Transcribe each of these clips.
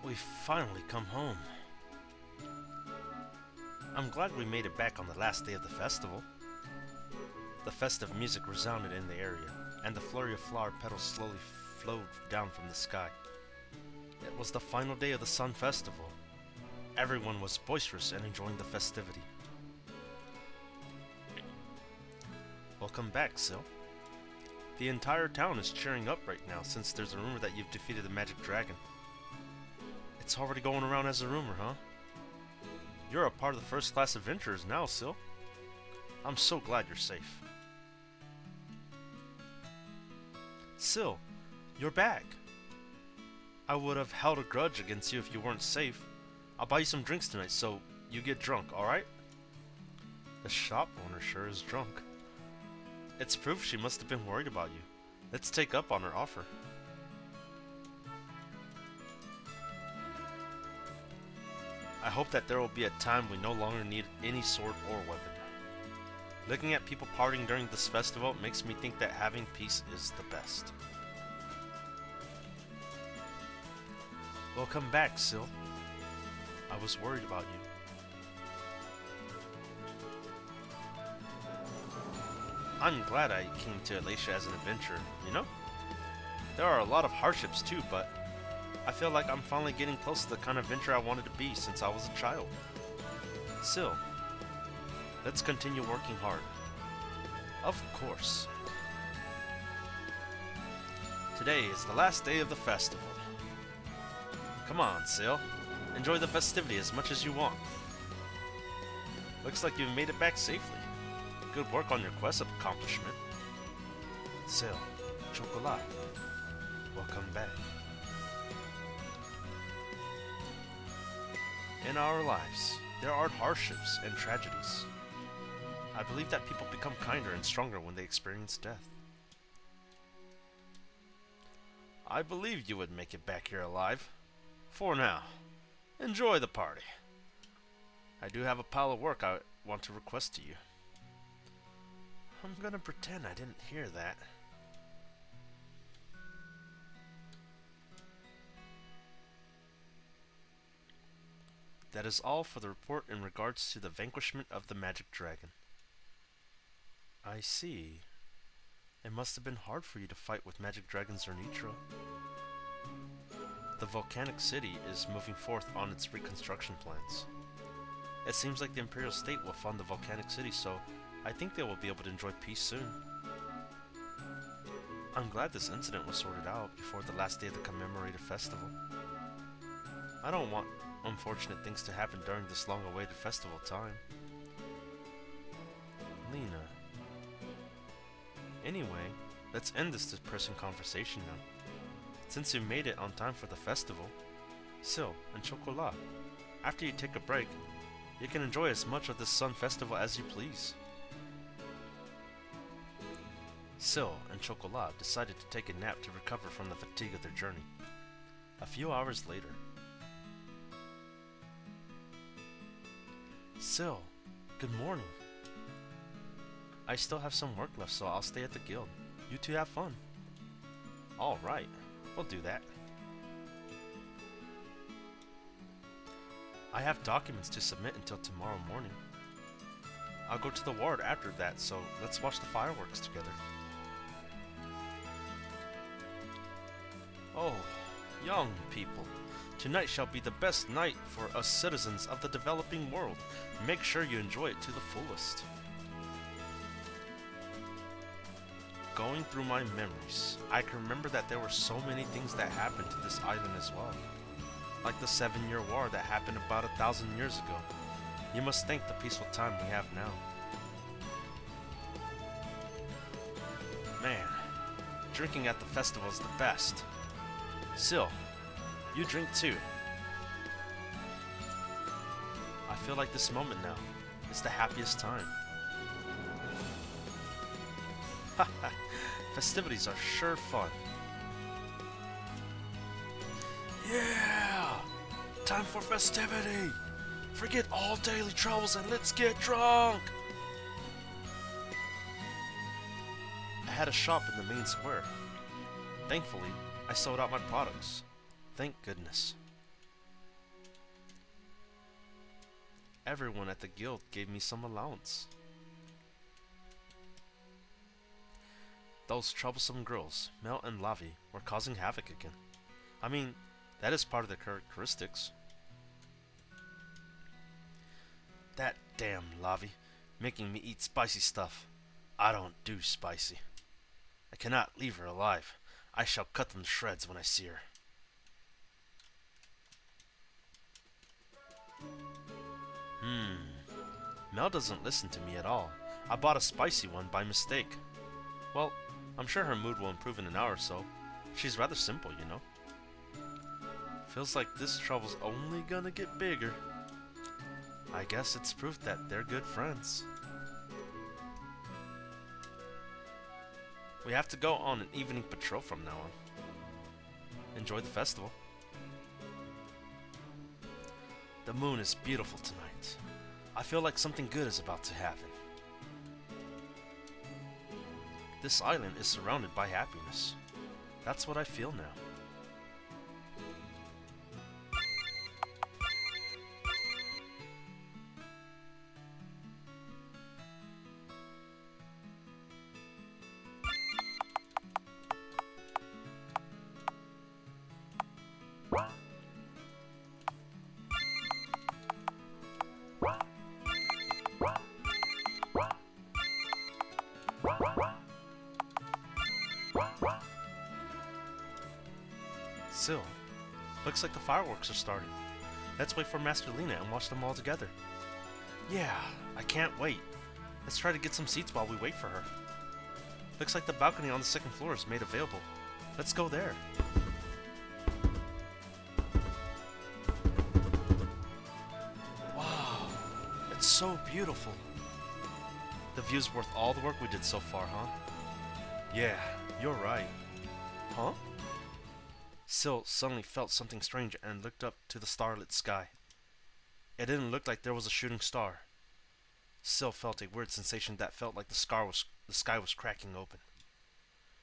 We finally come home. I'm glad we made it back on the last day of the festival. The festive music resounded in the area, and the flurry of flower petals slowly flowed down from the sky. It was the final day of the Sun Festival. Everyone was boisterous and enjoying the festivity. Welcome back, Sil. The entire town is cheering up right now since there's a rumor that you've defeated the magic dragon. It's already going around as a rumor, huh? You're a part of the first class adventurers now, Sil. I'm so glad you're safe. Sil, you're back. I would have held a grudge against you if you weren't safe. I'll buy you some drinks tonight so you get drunk, alright? The shop owner sure is drunk. It's proof she must have been worried about you. Let's take up on her offer. I hope that there will be a time we no longer need any sword or weapon. Looking at people partying during this festival makes me think that having peace is the best. Welcome back, Sil. I was worried about you. I'm glad I came to Alacia as an adventurer, you know? There are a lot of hardships too, but I feel like I'm finally getting close to the kind of adventurer I wanted to be since I was a child. Sil, let's continue working hard. Of course. Today is the last day of the festival. Come on, Sil. Enjoy the festivity as much as you want. Looks like you've made it back safely. Good work on your quest accomplishment. Sil, Chocolat, welcome back. In our lives, there are hardships and tragedies. I believe that people become kinder and stronger when they experience death. I believed you would make it back here alive. For now, enjoy the party. I do have a pile of work I want to request to you. I'm gonna pretend I didn't hear that. That is all for the report in regards to the vanquishment of the magic dragon. I see. It must have been hard for you to fight with magic dragons or Nitra. The volcanic city is moving forth on its reconstruction plans. It seems like the Imperial State will fund the volcanic city, so I think they will be able to enjoy peace soon. I'm glad this incident was sorted out before the last day of the commemorated festival. I don't want unfortunate things to happen during this long-awaited festival time. Lena. Anyway, let's end this depressing conversation now. Since you made it on time for the festival, Sil and Chocolat, after you take a break, you can enjoy as much of this Sun Festival as you please. Sil and Chocolat decided to take a nap to recover from the fatigue of their journey. A few hours later, Sil, good morning. I still have some work left, so I'll stay at the guild. You two have fun. Alright, we'll do that. I have documents to submit until tomorrow morning. I'll go to the ward after that, so let's watch the fireworks together. Oh, young people. Tonight shall be the best night for us citizens of the developing world. Make sure you enjoy it to the fullest. Going through my memories, I can remember that there were so many things that happened to this island as well. Like the 7-year war that happened about 1,000 years ago. You must thank the peaceful time we have now. Man, drinking at the festival is the best. Sil, you drink too. I feel like this moment now is the happiest time. Haha, festivities are sure fun. Yeah! Time for festivity! Forget all daily troubles and let's get drunk! I had a shop in the main square. Thankfully, I sold out my products. Thank goodness. everyone at the guild gave me some allowance. Those troublesome girls, Mel and Lavi, were causing havoc again. I mean, that is part of their characteristics. That damn Lavi, making me eat spicy stuff. I don't do spicy. I cannot leave her alive. I shall cut them to shreds when I see her. Mel doesn't listen to me at all. I bought a spicy one by mistake. Well, I'm sure her mood will improve in an hour or so. She's rather simple, you know. Feels like this trouble's only gonna get bigger. I guess it's proof that they're good friends. We have to go on an evening patrol from now on. Enjoy the festival. The moon is beautiful tonight. I feel like something good is about to happen. This island is surrounded by happiness. That's what I feel now. Still, looks like the fireworks are starting. Let's wait for Master Lena and watch them all together. Yeah, I can't wait. Let's try to get some seats while we wait for her. Looks like the balcony on the second floor is made available. Let's go there. Wow, it's so beautiful. The view's worth all the work we did so far, huh? Yeah, you're right. Huh? Syl suddenly felt something strange and looked up to the starlit sky. It didn't look like there was a shooting star. Syl felt a weird sensation that felt like the sky was cracking open.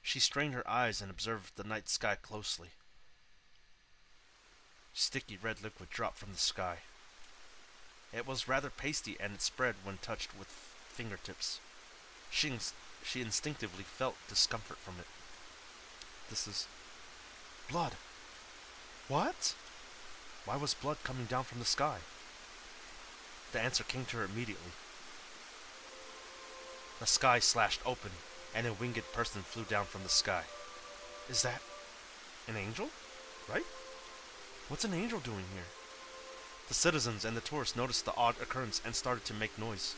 She strained her eyes and observed the night sky closely. Sticky red liquid dropped from the sky. It was rather pasty and it spread when touched with fingertips. She instinctively felt discomfort from it. This is blood. What? Why was blood coming down from the sky? The answer came to her immediately. The sky slashed open, and a winged person flew down from the sky. Is that an angel? Right? What's an angel doing here? The citizens and the tourists noticed the odd occurrence and started to make noise.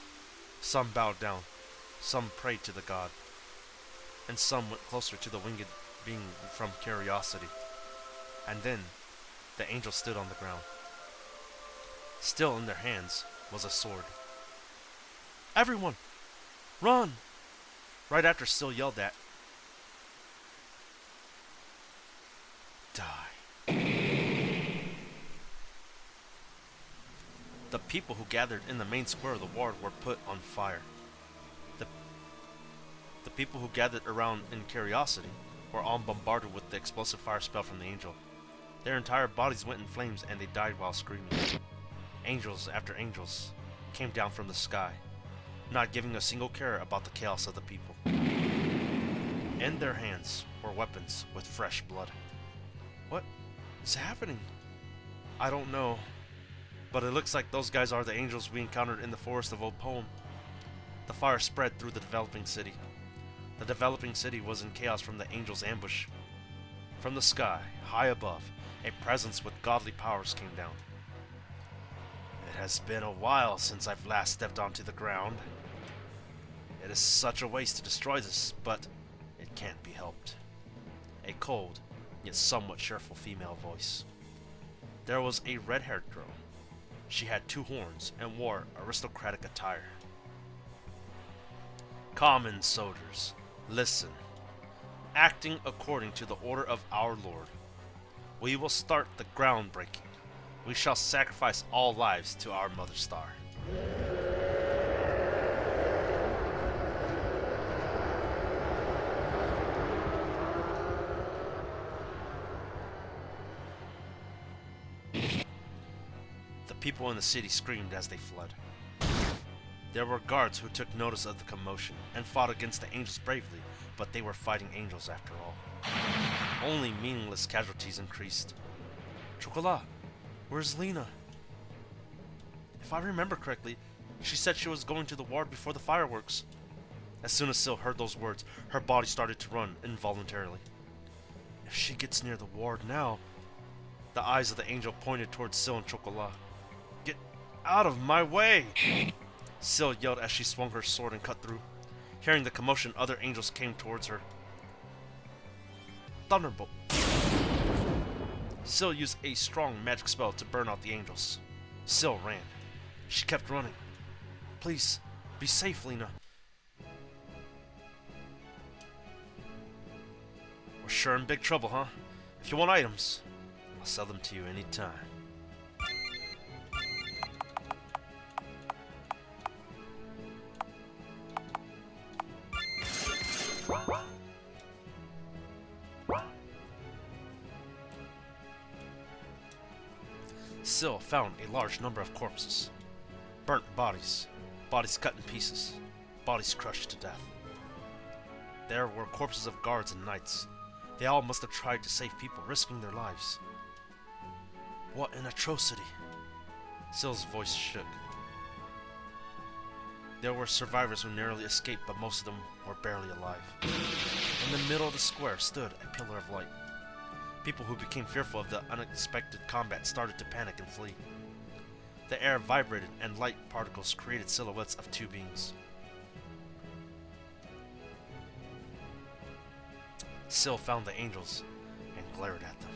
Some bowed down, some prayed to the god, and some went closer to the winged being from curiosity. And then, the angel stood on the ground. Still in their hands was a sword. Everyone! Run! Right after Syl yelled at, die. The people who gathered in the main square of the ward were put on fire. The people who gathered around in curiosity were all bombarded with the explosive fire spell from the angel. Their entire bodies went in flames and they died while screaming. Angels after angels came down from the sky, not giving a single care about the chaos of the people. In their hands were weapons with fresh blood. What is happening? I don't know, but it looks like those guys are the angels we encountered in the forest of Old Poem. The fire spread through the developing city. The developing city was in chaos from the angels' ambush. From the sky, high above, a presence with godly powers came down. It has been a while since I've last stepped onto the ground. It is such a waste to destroy this, but it can't be helped. A cold, yet somewhat cheerful female voice. There was a red-haired girl. She had 2 horns and wore aristocratic attire. Common soldiers, listen. Acting according to the order of our Lord, we will start the groundbreaking. We shall sacrifice all lives to our Mother Star. The people in the city screamed as they fled. There were guards who took notice of the commotion and fought against the angels bravely, but they were fighting angels after all. Only meaningless casualties increased. Chocolat, where's Lena? If I remember correctly, she said she was going to the ward before the fireworks. As soon as Sil heard those words, her body started to run involuntarily. If she gets near the ward now... The eyes of the angel pointed towards Sil and Chocolat. Get out of my way! Sil yelled as she swung her sword and cut through. Hearing the commotion, other angels came towards her. Thunderbolt. Sil used a strong magic spell to burn out the angels. Sil ran. She kept running. Please, be safe, Lena. We're sure in big trouble, huh? If you want items, I'll sell them to you anytime. Sil found a large number of corpses. Burnt bodies, bodies cut in pieces, bodies crushed to death. There were corpses of guards and knights. They all must have tried to save people, risking their lives. What an atrocity! Sil's voice shook. There were survivors who narrowly escaped, but most of them were barely alive. In the middle of the square stood a pillar of light. People who became fearful of the unexpected combat started to panic and flee. The air vibrated, and light particles created silhouettes of two beings. Sil found the angels and glared at them.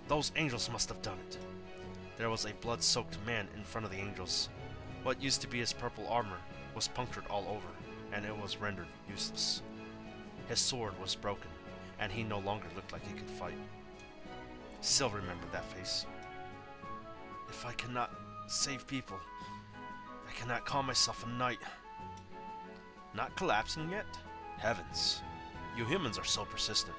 Those angels must have done it. There was a blood-soaked man in front of the angels. What used to be his purple armor was punctured all over, and it was rendered useless. His sword was broken, and he no longer looked like he could fight. Sil remembered that face. If I cannot save people, I cannot call myself a knight. Not collapsing yet? Heavens. You humans are so persistent.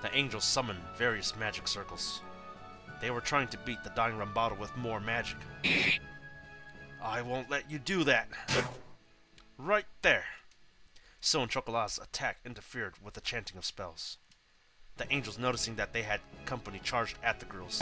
The angels summoned various magic circles. They were trying to beat the dying Rambato with more magic. I won't let you do that. Right there. Sil and Chocolat's attack interfered with the chanting of spells. The angels, noticing that they had company, charged at the girls.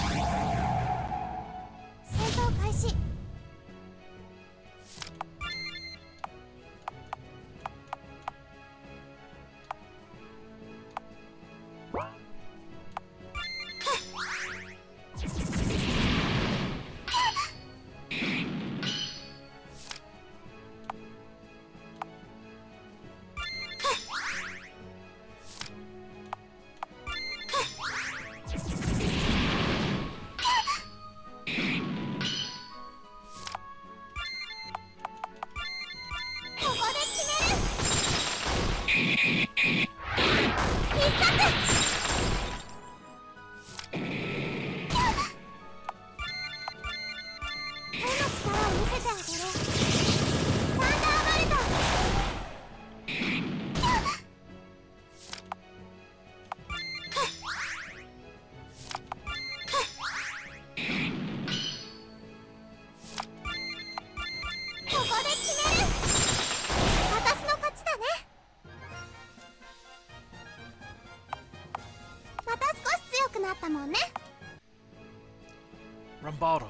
Rambato,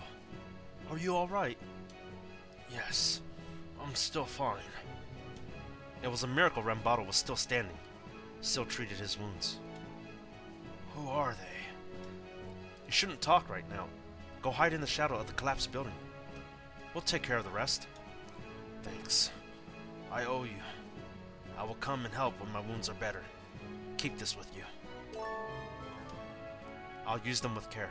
are you alright? Yes, I'm still fine. It was a miracle Rambato was still standing. Sil treated his wounds. Who are they? You shouldn't talk right now. Go hide in the shadow of the collapsed building. We'll take care of the rest. Thanks. I owe you. I will come and help when my wounds are better. Keep this with you. I'll use them with care.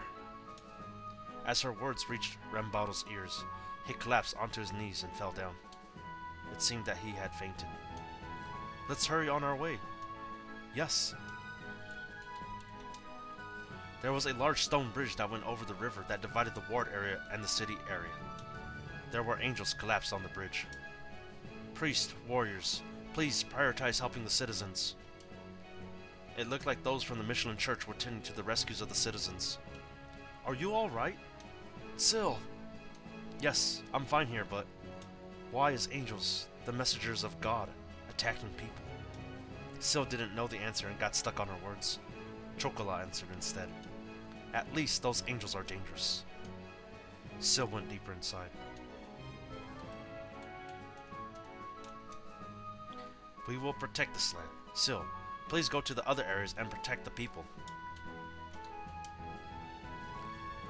As her words reached Rambato's ears, he collapsed onto his knees and fell down. It seemed that he had fainted. Let's hurry on our way. Yes. There was a large stone bridge that went over the river that divided the ward area and the city area. There were angels collapsed on the bridge. Priests, warriors, please prioritize helping the citizens. It looked like those from the Michelin Church were tending to the rescues of the citizens. Are you alright? Sil! Yes, I'm fine here, but why is angels, the messengers of God, attacking people? Sil didn't know the answer and got stuck on her words. Chocola answered instead. At least those angels are dangerous. Sil went deeper inside. We will protect this land. Sil, please go to the other areas and protect the people.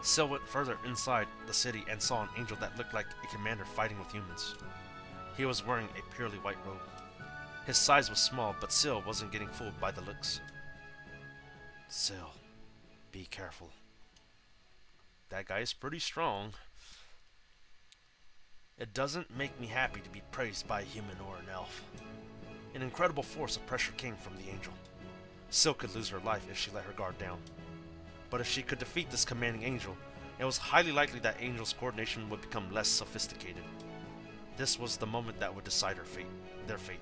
Sil went further inside the city and saw an angel that looked like a commander fighting with humans. He was wearing a purely white robe. His size was small, but Sil wasn't getting fooled by the looks. Sil, be careful. That guy is pretty strong. It doesn't make me happy to be praised by a human or an elf. An incredible force of pressure came from the angel. Sil could lose her life if she let her guard down. But if she could defeat this commanding angel, it was highly likely that Angel's coordination would become less sophisticated. This was the moment that would decide their fate.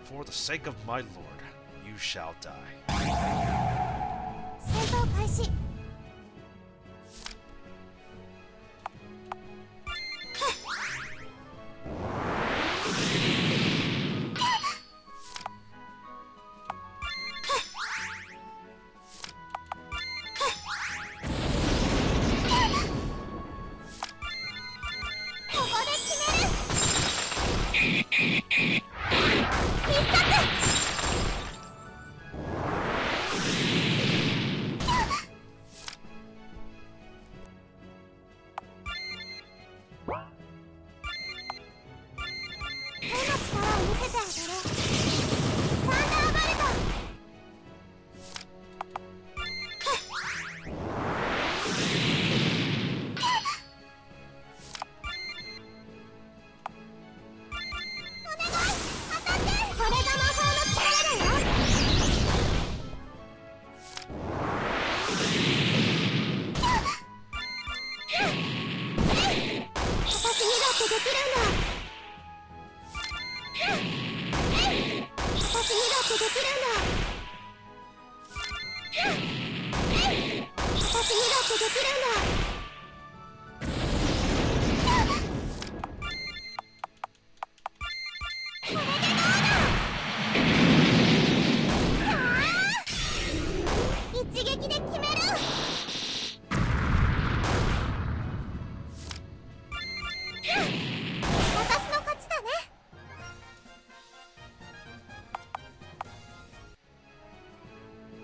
For the sake of my lord, you shall die. 戦闘開始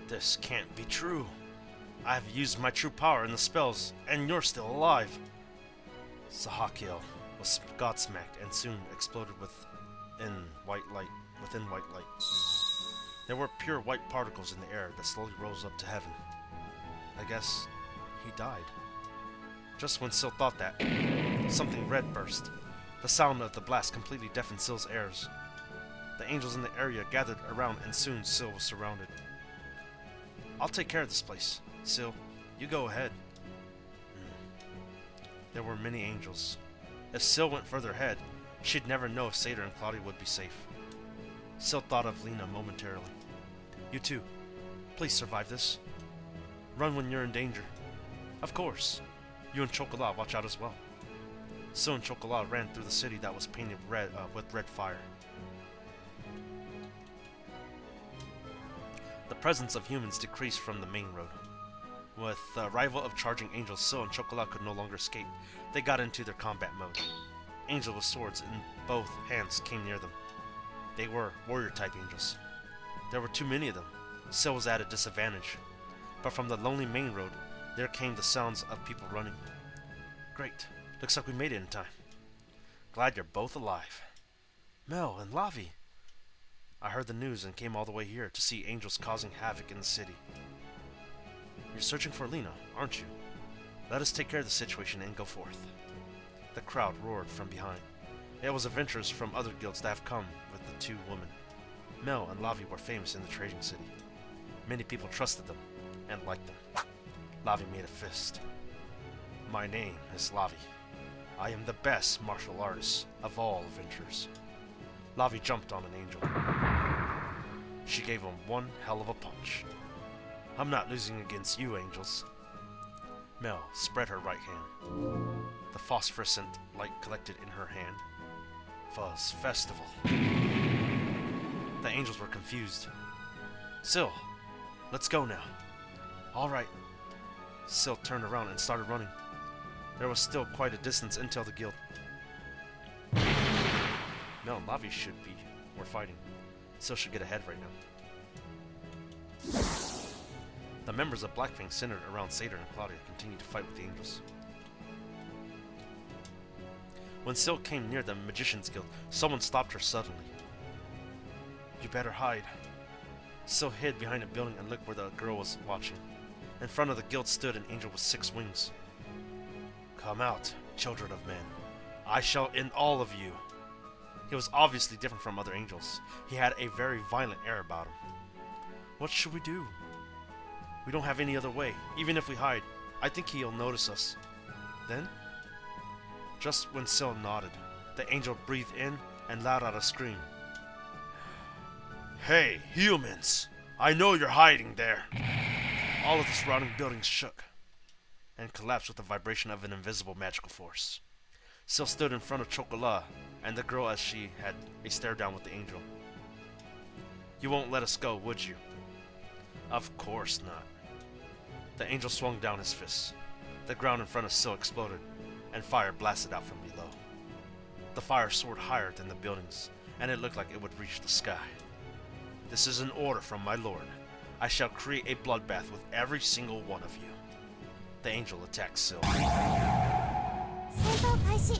This can't be true. I have used my true power in the spells, and you're still alive. Sahakio was godsmacked and soon exploded within white light. There were pure white particles in the air that slowly rose up to heaven. I guess he died. Just when Sil thought that, something red burst. The sound of the blast completely deafened Sil's ears. The angels in the area gathered around, and soon Sil was surrounded. I'll take care of this place. Sil, you go ahead. There were many angels. If Sil went further ahead, she'd never know if Seder and Claudia would be safe. Sil thought of Lena momentarily. You too. Please survive this. Run when you're in danger. Of course. You and Chocolat watch out as well. Sil and Chocolat ran through the city that was painted red with red fire. The presence of humans decreased from the main road. With the arrival of charging angels, Sil and Chocolat could no longer escape. They got into their combat mode. Angels with swords in both hands came near them. They were warrior-type angels. There were too many of them. Sil was at a disadvantage. But from the lonely main road, there came the sounds of people running. Great. Looks like we made it in time. Glad you're both alive. Mel and Lavi. I heard the news and came all the way here to see angels causing havoc in the city. You're searching for Lena, aren't you? Let us take care of the situation and go forth. The crowd roared from behind. It was adventurers from other guilds that have come with the two women. Mel and Lavi were famous in the trading city. Many people trusted them and liked them. Lavi made a fist. My name is Lavi. I am the best martial artist of all adventurers. Lavi jumped on an angel. She gave him one hell of a punch. I'm not losing against you, angels. Mel spread her right hand. The phosphorescent light collected in her hand. Fuzz Festival. The angels were confused. Syl, let's go now. Alright. Syl turned around and started running. There was still quite a distance until the guild. Mel and Lavi were fighting. Syl should get ahead right now. The members of Blackfang centered around Seder and Claudia continued to fight with the angels. When Syl came near the Magician's Guild, someone stopped her suddenly. You better hide. Syl hid behind a building and looked where the girl was watching. In front of the guild stood an angel with 6 wings. Come out, children of men. I shall end all of you. He was obviously different from other angels. He had a very violent air about him. What should we do? We don't have any other way. Even if we hide, I think he'll notice us. Then, just when Syl nodded, the angel breathed in and let out a scream. Hey, humans! I know you're hiding there! All of the surrounding buildings shook and collapsed with the vibration of an invisible magical force. Syl stood in front of Chocolat and the girl as she had a stare down with the angel. You won't let us go, would you? Of course not. The angel swung down his fists. The ground in front of Syl exploded, and fire blasted out from below. The fire soared higher than the buildings, and it looked like it would reach the sky. This is an order from my lord. I shall create a bloodbath with every single one of you. The angel attacked Syl. 戦闘開始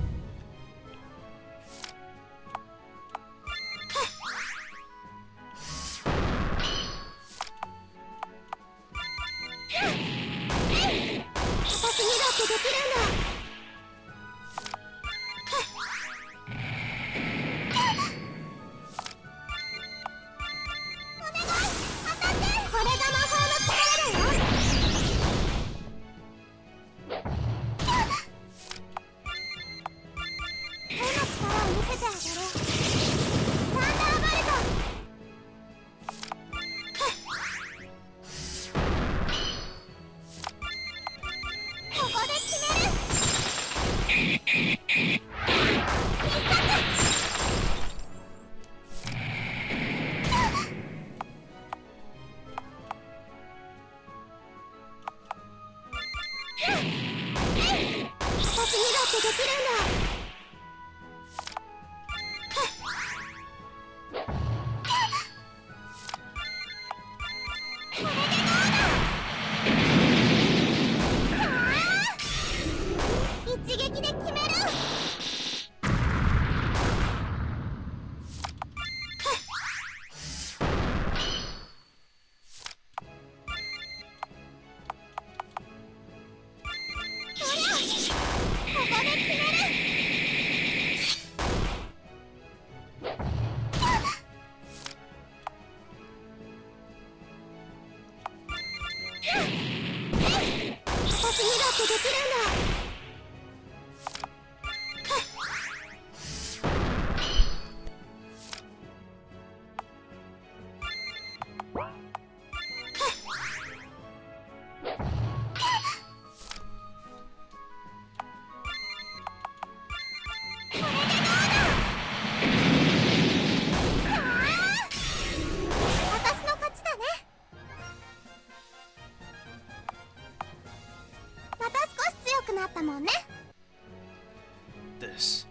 This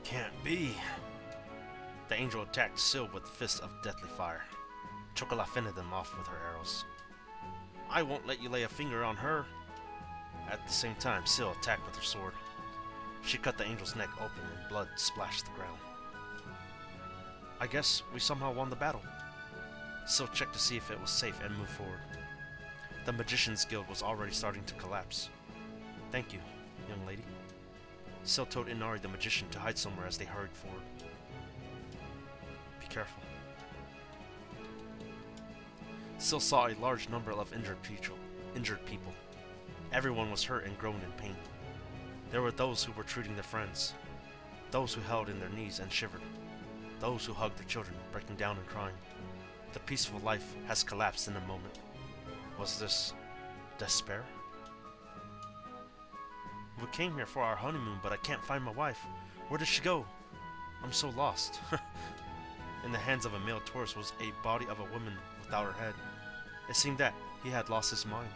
can't be. The angel attacked Syl with fists of deathly fire. Chocolat fended them off with her arrows. I won't let you lay a finger on her. At the same time, Syl attacked with her sword. She cut the angel's neck open and blood splashed the ground. I guess we somehow won the battle. Syl checked to see if it was safe and moved forward. The Magician's Guild was already starting to collapse. Thank you, young lady. Syl told Inari the magician to hide somewhere as they hurried forward. Be careful. Syl saw a large number of injured people. Everyone was hurt and groaned in pain. There were those who were treating their friends, those who held in their knees and shivered, those who hugged their children, breaking down and crying. The peaceful life has collapsed in a moment. Was this despair? We came here for our honeymoon, but I can't find my wife. Where did she go? I'm so lost. In the hands of a male tourist was a body of a woman without her head. It seemed that he had lost his mind.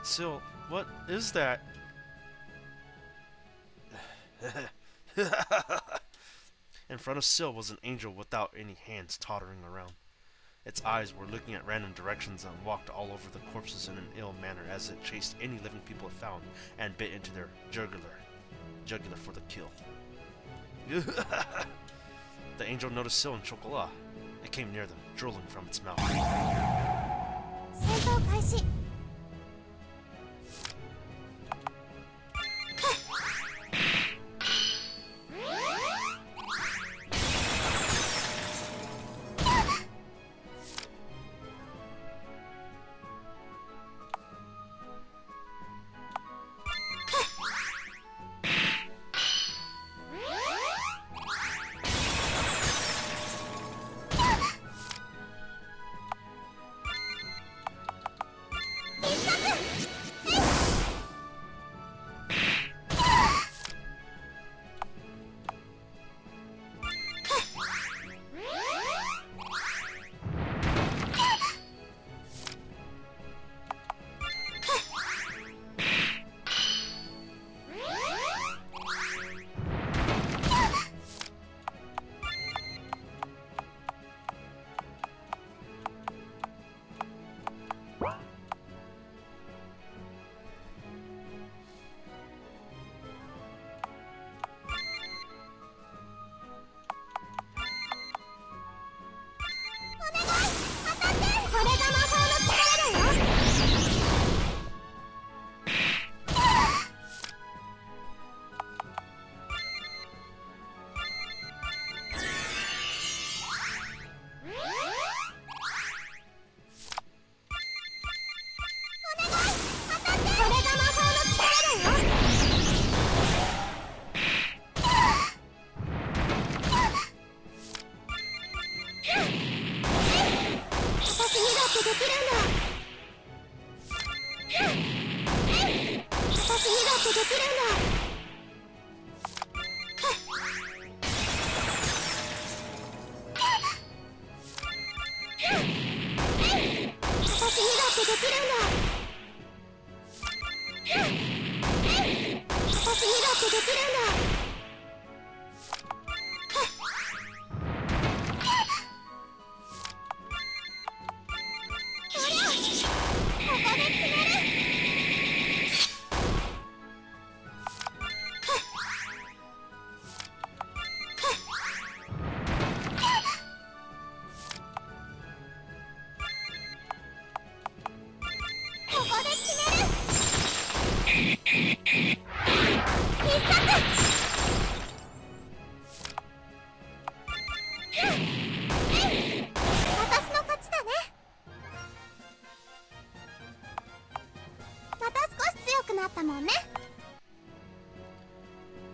Sil, what is that? In front of Sil was an angel without any hands tottering around. Its eyes were looking at random directions and walked all over the corpses in an ill manner as it chased any living people it found and bit into their jugular for the kill. The angel noticed Sil and Chocolat. It came near them, drooling from its mouth. 戦闘開始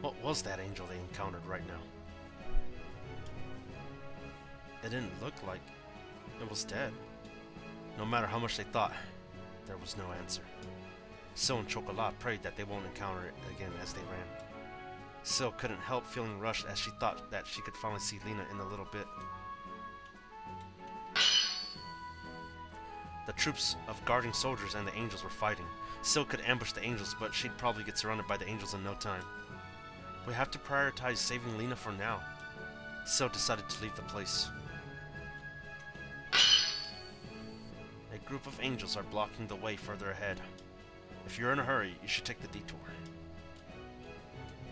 What was that angel they encountered right now? It didn't look like it was dead. No matter how much they thought, there was no answer. Sil and Chocolat prayed that they won't encounter it again as they ran. Sil couldn't help feeling rushed as she thought that she could finally see Lena in a little bit. The troops of guarding soldiers and the angels were fighting. Sil could ambush the angels, but she'd probably get surrounded by the angels in no time. We have to prioritize saving Lena for now. Sil decided to leave the place. A group of angels are blocking the way further ahead. If you're in a hurry, you should take the detour.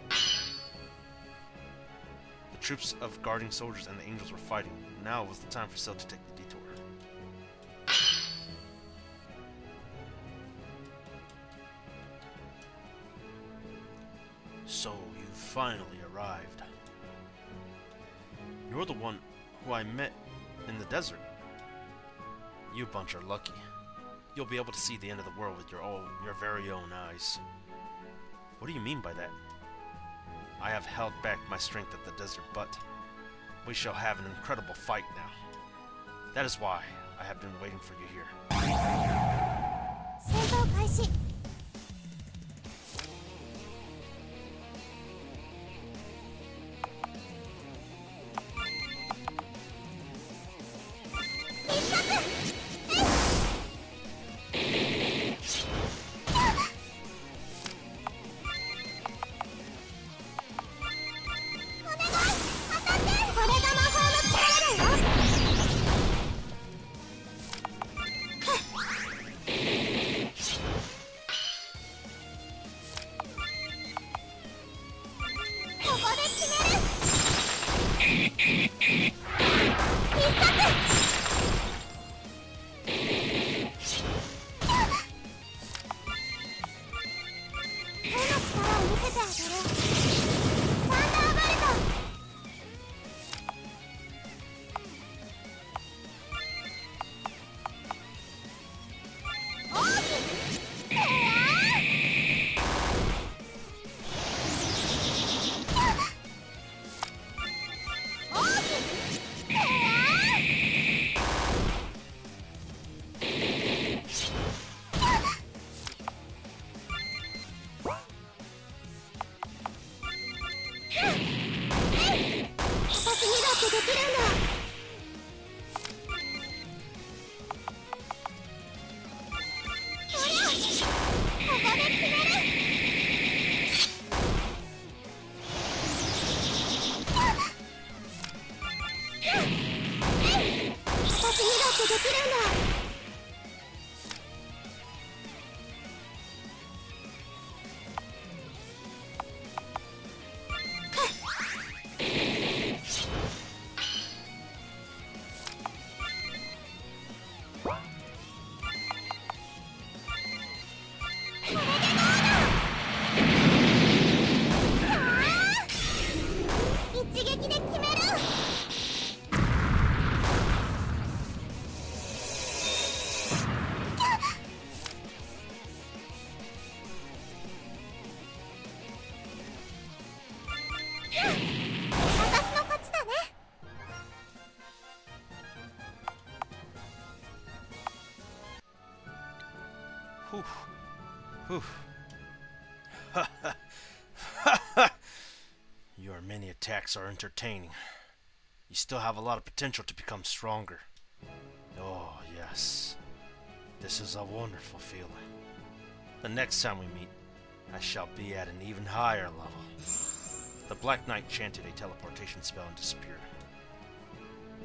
The troops of guarding soldiers and the angels were fighting. Now was the time for Sil to take the detour. So, you finally arrived. You're the one who I met in the desert. You bunch are lucky. You'll be able to see the end of the world with your very own eyes. What do you mean by that? I have held back my strength at the desert, but we shall have an incredible fight now. That is why I have been waiting for you here. 闘開始。Whew. Your many attacks are entertaining. You still have a lot of potential to become stronger. Oh, yes. This is a wonderful feeling. The next time we meet, I shall be at an even higher level. The Black Knight chanted a teleportation spell and disappeared.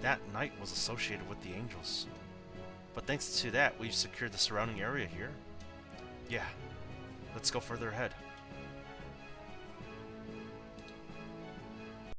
That knight was associated with the angels. But thanks to that, we've secured the surrounding area here. Yeah, let's go further ahead.